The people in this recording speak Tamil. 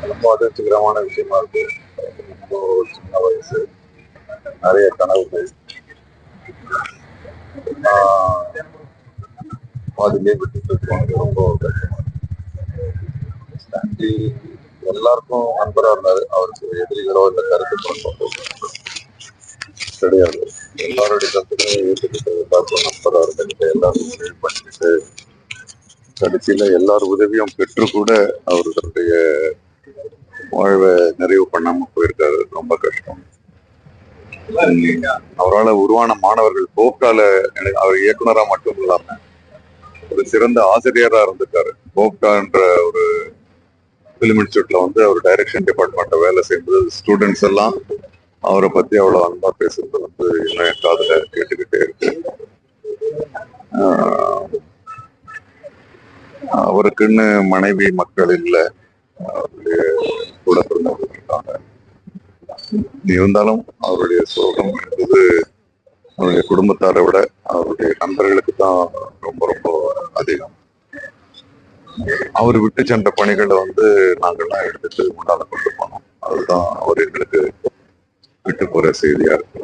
ரொம்ப அதிர்ச்சிகரமான விஷயமா இருக்கு. இப்போ சின்ன வயசு, நிறைய கனவுகள், பாதிலே விட்டுட்டு இருக்காங்க. ரொம்ப கஷ்டமா இருக்கு. சாண்டி எல்லாருக்கும் நண்பரா இருந்தாரு. அவருக்கு எதிரிகளோ இல்ல கருத்து முரண்பாடோ கிடையாது. எல்லாருடைய கருத்துக்களை ஏற்றுக்கிட்டு எல்லாருக்கும் நண்பரா இருந்துகிட்டு எல்லாரும் உதவி பண்ணிக்கிட்டு கடைசியில எல்லார் உதவியும் பெற்று கூட அவர் தன்னுடைய வாழ்வை நிறைவு பண்ணாம போயிருக்காரு. ரொம்ப கஷ்டம். அவரால் உருவான மாணவர்கள் போக்கால அவர் இயக்குனரா மட்டும் இல்லாம ஒரு சிறந்த ஆசிரியரா இருந்திருக்காரு. போப்கான்ற ஒரு பிலிம் இன்ஸ்டியூட்ல வந்து அவர் டைரக்ஷன் டிபார்ட்மெண்ட்ல வேலை செய்யும்போது ஸ்டூடெண்ட்ஸ் எல்லாம் அவரை பத்தி அவ்வளவு அன்பா பேசுறது வந்து இன்னும் என் காதுல கேட்டுக்கிட்டே இருக்கு. அவருக்குன்னு மனைவி மக்கள் இல்லை, அவருடைய கூட பிறந்தவர்கள் இருக்காங்க. இருந்தாலும் அவருடைய சோகம் என்பது அவருடைய குடும்பத்தாரை விட அவருடைய நண்பர்களுக்கு தான் ரொம்ப ரொம்ப அதிகம். அவர் விட்டு சென்ற பணிகளை வந்து நாங்கள்லாம் எடுத்துட்டு முன்னால கொண்டு போனோம். அதுதான் அவர் எங்களுக்கு விட்டு போற செய்தியா இருக்கு.